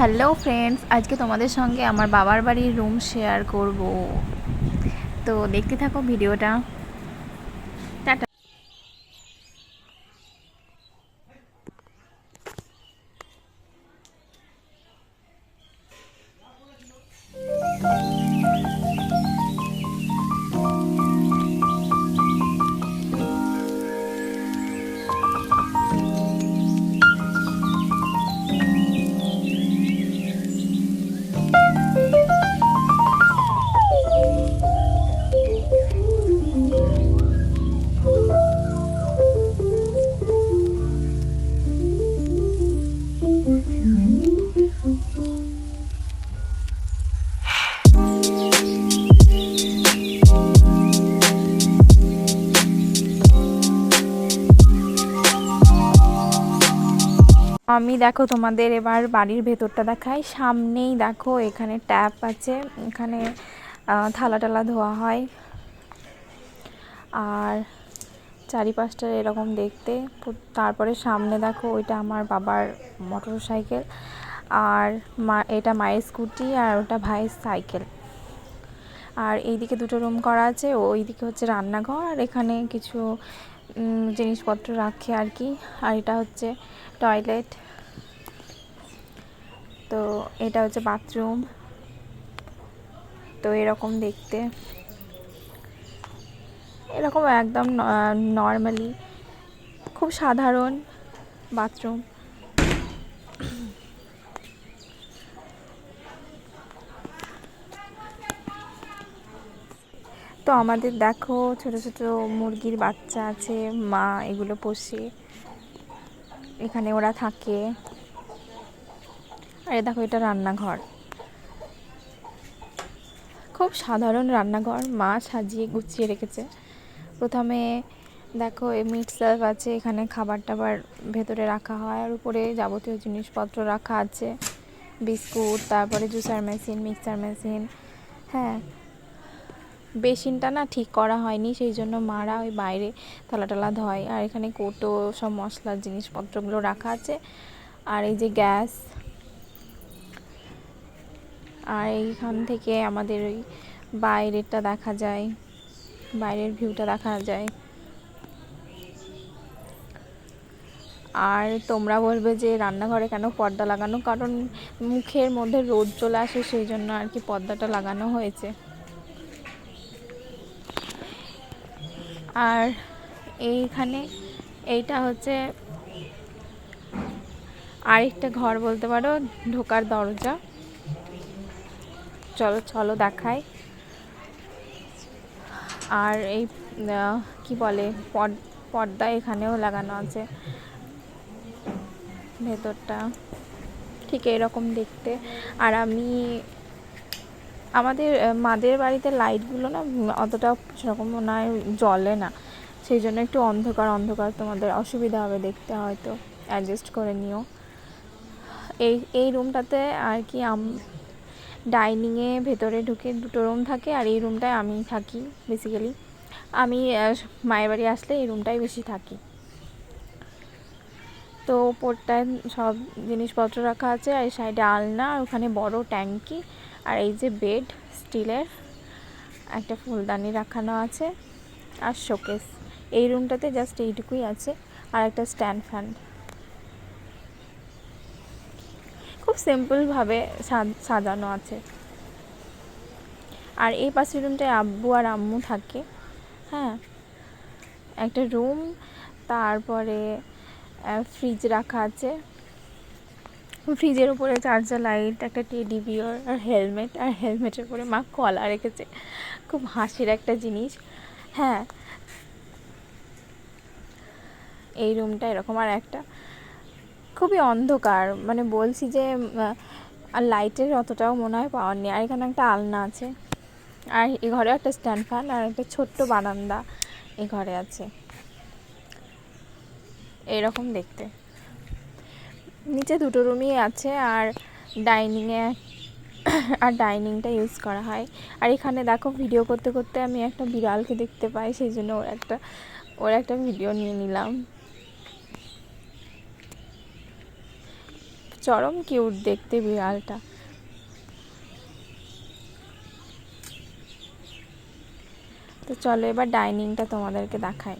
Hello friends, আজকে তোমাদের সঙ্গে আমার বাবার বাড়ির রুম শেয়ার করব। তো দেখতে থাকো ভিডিওটা। টাটা। আমি দেখো তোমাদের এবার বাড়ির ভেতরটা দেখাই। সামনেই দেখো এখানে ট্যাপ আছে, এখানে থালা টালা ধোয়া হয়। আর চারিপাশটা এরকম দেখতে। তারপরে সামনে দেখো ওইটা আমার বাবার মোটর সাইকেল, আর এটা মায়ের স্কুটি, আর ওটা ভাইয়ের সাইকেল। আর এইদিকে দুটো রুম করা আছে, ওইদিকে হচ্ছে রান্নাঘর, আর এখানে কিছু জিনিসপত্র রাখে আর কি। আর এটা হচ্ছে টয়লেট। তো এটা হচ্ছে বাথরুম। তো এরকম দেখতে, এরকম একদম নর্মালি, খুব সাধারণ বাথরুম। তো আমাদের দেখো ছোট ছোট মুরগির বাচ্চা আছে, মা এগুলো পোষে, এখানে ওরা থাকে। আর দেখো এটা রান্নাঘর, খুব সাধারণ রান্নাঘর, মা সাজিয়ে গুছিয়ে রেখেছে। প্রথমে দেখো মিট সার্ভ আছে, এখানে খাবার টাবার ভেতরে রাখা হয়, আর উপরে যাবতীয় জিনিসপত্র রাখা আছে, বিস্কুট, তারপরে জুসার মেশিন, মিক্সার মেশিন। হ্যাঁ, বেসিনটা না ঠিক করা হয়নি, সেই জন্য মারা ওই বাইরে থালা টালা ধয়। আর এখানে কোটো, সব মশলার জিনিসপত্রগুলো রাখা আছে। আর এই যে গ্যাস। আর এইখান থেকে আমাদের ওই বাইরেরটা দেখা যায়, বাইরের ভিউটা দেখা যায়। আর তোমরা বলবে যে রান্নাঘরে কেন পর্দা লাগানো, কারণ মুখের মধ্যে রোদ চলে আসে, সেই জন্য আর কি পর্দাটা লাগানো হয়েছে। আর এইখানে এইটা হচ্ছে আরেকটা ঘর বলতে পারো, ঢোকার দরজা। চলো চলো দেখাই। আর এই কি বলে, পর্দা এখানেও লাগানো আছে। ভেতরটা ঠিক এরকম দেখতে। আর আমি আমাদের মাদের বাড়িতে লাইটগুলো না অতটা সেরকম মনে হয় জ্বলে না, সেই জন্য একটু অন্ধকার অন্ধকার, তোমাদের অসুবিধা হবে দেখতে, হয়তো অ্যাডজাস্ট করে নিও। এই রুমটাতে আর কি ডাইনিংয়ে ভেতরে ঢুকে দুটো রুম থাকে, আর এই রুমটায় আমি থাকি বেসিক্যালি। আমি মায়ের বাড়ি আসলে এই রুমটাই বেশি থাকি। তো ওপরটায় সব জিনিসপত্র রাখা আছে, আর এই সাইডে আলনা, আর ওখানে বড় ট্যাঙ্কি। আর এই যে বেড স্টিলের, একটা ফুলদানি রাখানো আছে, আর শোকেস। এই রুমটাতে জাস্ট এইটুকুই আছে, আর একটা স্ট্যান্ড ফ্যান। খুব সিম্পলভাবে সাজানো আছে। আর এই পাশের রুমটায় আব্বু আর আম্মু থাকে। হ্যাঁ, একটা রুম, তারপরে ফ্রিজ রাখা আছে, ফ্রিজের উপরে চার্জার লাইট, একটা টেডি বিয়ার, আর হেলমেট। আর হেলমেটের উপরে মা কলা রেখেছে, খুব হাসির একটা জিনিস। হ্যাঁ, এই রুমটা এরকম। আর একটা খুবই অন্ধকার, মানে বলছি যে আর লাইটের অতটাও মনে হয় পাওয়ার নেই। আর এখানে একটা আলনা আছে, আর এ ঘরে একটা স্ট্যান্ড ফ্যান, আর একটা ছোট্ট বারান্দা এ ঘরে আছে। এরকম দেখতে। নিচে দুটো রুমই আছে, আর ডাইনিংয়ে আর ডাইনিংটা ইউজ করা হয়। আর এখানে দেখো ভিডিও করতে করতে আমি একটা বিড়ালকে দেখতে পাই, সেই জন্য ওর একটা ভিডিও নিয়ে নিলাম। চরম কিউট দেখতে বিড়ালটা। তো চলো এবার ডাইনিংটা তোমাদেরকে দেখাই।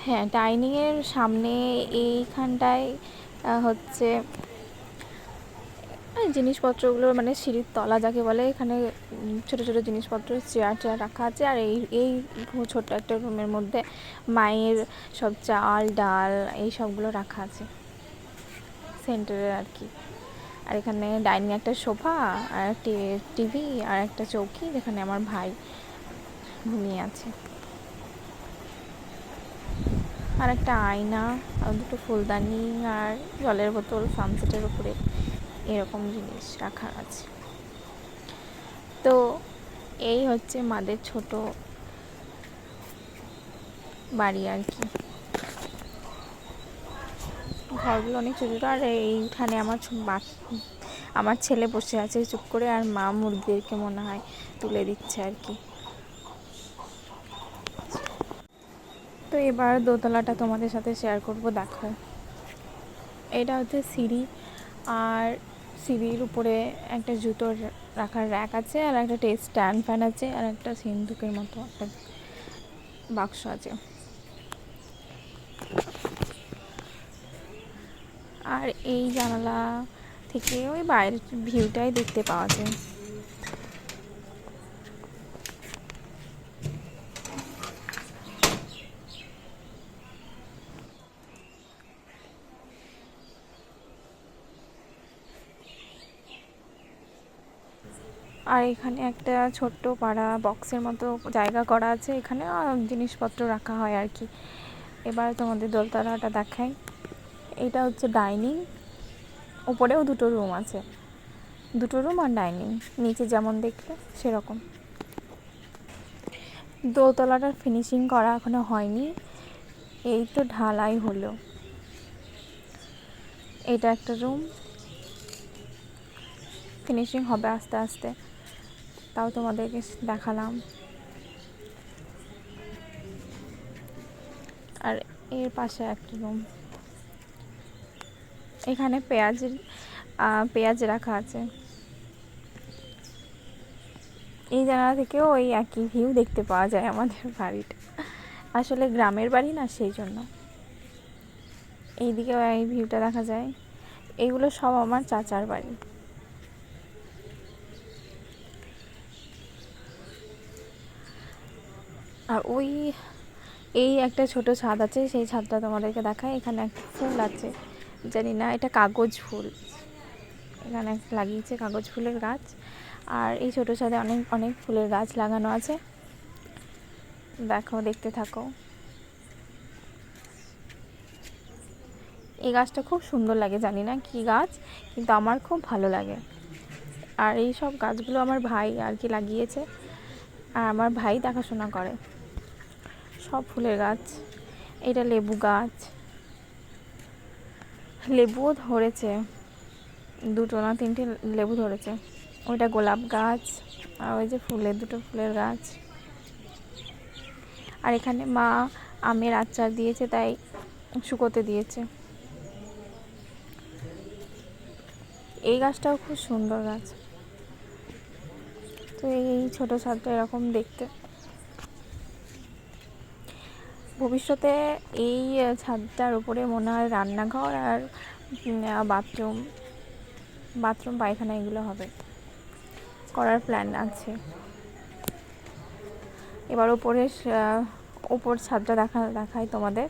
হ্যাঁ, ডাইনিংয়ের সামনে এইখানটায় হচ্ছে জিনিসপত্রগুলো, মানে সিঁড়ির তলা যাকে বলে, এখানে ছোটো ছোটো জিনিসপত্র চেয়ার রাখা আছে। আর এই ছোট্ট একটা রুমের মধ্যে মায়ের সব চাল ডাল এই সবগুলো রাখা আছে সেন্টারে আর কি। আর এখানে ডাইনিং একটা সোফা আর একটা টিভি আর একটা চৌকি, যেখানে আমার ভাই ঘুমিয়ে আছে। আর একটা আয়না আর দুটো ফুলদানি আর জলের বোতল সানসেটের উপরে এরকম জিনিস রাখা আছে। তো এই হচ্ছে মাদের ছোট বাড়ি আর কি। ঘরগুলো অনেক ছোটো ছোটো। আর এইখানে আমার ছেলে বসে আছে চুপ করে, আর মা মুরগিদেরকে মনে হয় তুলে দিচ্ছে আর কি। তো এবার দোতলাটা তোমাদের সাথে শেয়ার করব। দেখো, এটা হচ্ছে সিঁড়ি, আর সিঁড়ির উপরে একটা জুতোর রাখার র্যাক আছে, আর একটা স্ট্যান্ড ফ্যান আছে, আর একটা সিন্দুকের মতো একটা বাক্স আছে। আর এই জানালা থেকে ওই বাইরের ভিউটাই দেখতে পাওয়া যায়। আর এখানে একটা ছোট্ট পাড়া বক্সের মতো জায়গা করা আছে, এখানে জিনিসপত্র রাখা হয় আর কি। এবার তোমাদের দোতলাটা দেখাই। এটা হচ্ছে ডাইনিং, উপরেও দুটো রুম আছে, দুটো রুম আর ডাইনিং, নিচে যেমন দেখলে সেরকম। দোতলাটার ফিনিশিং করা এখনো হয়নি, এই তো ঢালাই হলো। এটা একটা রুম, ফিনিশিং হবে আস্তে আস্তে, তাও তোমাদেরকে দেখালাম। আর এর পাশে একটা রুম, এখানে পেঁয়াজ রাখা আছে। এই জায়গা থেকেও ওই একই ভিউ দেখতে পাওয়া যায় আমাদের বাড়িটা। আসলে গ্রামের বাড়ি না, সেই জন্য এইদিকেও এই ভিউটা দেখা যায়। এইগুলো সব আমার চাচার বাড়ি। আর এই একটা ছোট ছাদ আছে, সেই ছাদটা তোমাদেরকে দেখায়। এখানে একটা ফুল আছে, জানি না এটা কাগজ ফুল, এখানে লাগিয়েছে কাগজ ফুলের গাছ। আর এই ছোটো ছাদে অনেক অনেক ফুলের গাছ লাগানো আছে, দেখো দেখতে থাকো। এই গাছটা খুব সুন্দর লাগে, জানি না কী গাছ, কিন্তু আমার খুব ভালো লাগে। আর এই সব গাছগুলো আমার ভাই আর কি লাগিয়েছে, আর আমার ভাই দেখাশোনা করে সব ফুলের গাছ। এটা লেবু গাছ, লেবুও ধরেছে, দুটো না তিনটে লেবু ধরেছে। ওইটা গোলাপ গাছ, আর ওই যে দুটো ফুলের গাছ। আর এখানে মা আমের আচার দিয়েছে, তাই শুকোতে দিয়েছে। এই গাছটাও খুব সুন্দর গাছ। তো এই ছোটো ছাদটা এরকম দেখতে। ভবিষ্যতে এই ছাদটার উপরে মনে হয় রান্নাঘর আর বাথরুম পায়খানা এগুলো হবে, করার প্ল্যান আছে। এবার উপর ছাদটা দেখাই তোমাদের।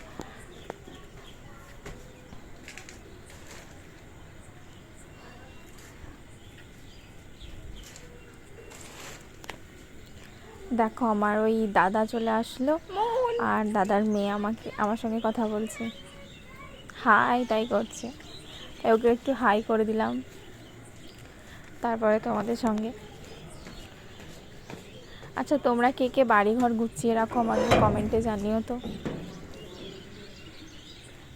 দেখো, আমার ওই দাদা চলে আসলো, আর দাদার মেয়ে আমার সঙ্গে কথা বলছে, হাই তাই করছে, তাই ওকে একটু হাই করে দিলাম। তারপরে তোমাদের সঙ্গে। আচ্ছা, তোমরা কে কে বাড়িঘর গুছিয়ে রাখো আমাদের কমেন্টে জানিও তো।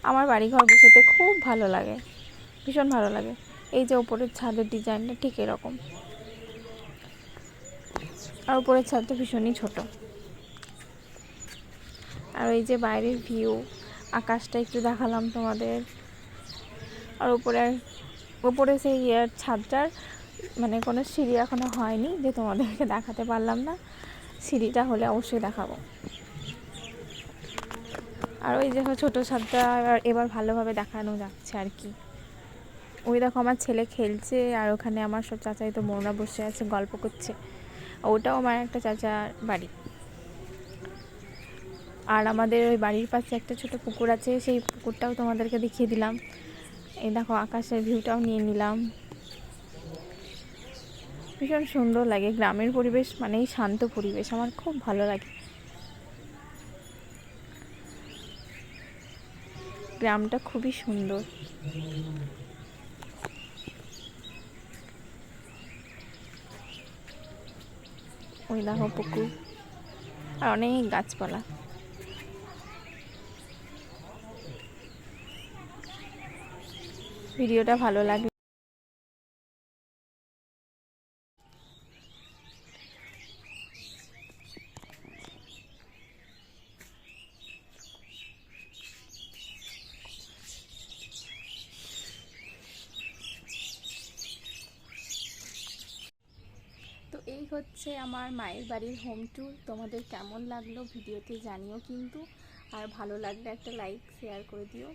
আমার বাড়িঘর গুছোতে খুব ভালো লাগে, ভীষণ ভালো লাগে। এই যে ওপরের ছাদের ডিজাইনটা ঠিক এরকম। আর উপরের ছাদটা ভীষণই ছোট। আর এই যে বাইরের ভিউ, আকাশটা একটু দেখালাম তোমাদের। আর উপরে সেই ছাদটার মানে কোনো সিঁড়ি এখনো হয়নি, যে তোমাদেরকে দেখাতে পারলাম না। সিঁড়িটা হলে অবশ্যই দেখাবো। আর ওই দেখো ছোটো ছাদটা এবার ভালোভাবে দেখানো যাচ্ছে আর কি। ওই দেখো আমার ছেলে খেলছে, আর ওখানে আমার সব চাচাই তো মোড়না বসে আছে, গল্প করছে। ওটাও আমার একটা চাচার বাড়ি। আর আমাদের ওই বাড়ির পাশে একটা ছোট পুকুর আছে, সেই পুকুরটাও তোমাদেরকে দেখিয়ে দিলাম। এই দেখো আকাশের ভিউটাও নিয়ে নিলাম। ভীষণ সুন্দর লাগে, গ্রামের পরিবেশ মানেই শান্ত পরিবেশ, আমার খুব ভালো লাগে। গ্রামটা খুবই সুন্দর। ওই দেখো পুকুর আর অনেক গাছপালা। ভিডিওটা ভালো লাগলে তো এই হচ্ছে আমার মায়ের বাড়ির হোম ট্যুর। তোমাদের কেমন লাগলো ভিডিওতে জানিও কিন্তু, আর ভালো লাগলে একটা লাইক শেয়ার করে দিও।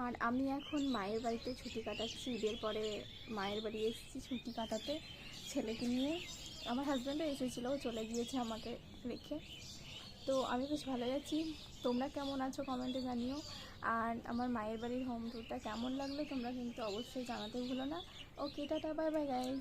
আর আমি এখন মায়ের বাড়িতে ছুটি কাটাচ্ছি, ঈদের পরে মায়ের বাড়ি এসেছি ছুটি কাটাতে ছেলেকে নিয়ে। আমার হাজব্যান্ডও এসেছিলো, চলে গিয়েছে আমাকে রেখে। তো আমি বেশ ভালোই আছি। তোমরা কেমন আছো কমেন্টে জানিও। আর আমার মায়ের বাড়ির হোম ট্যুরটা কেমন লাগলো তোমরা কিন্তু অবশ্যই জানাতে ভুলো না। ওকে, টাটা, বাই বাই গাইজ।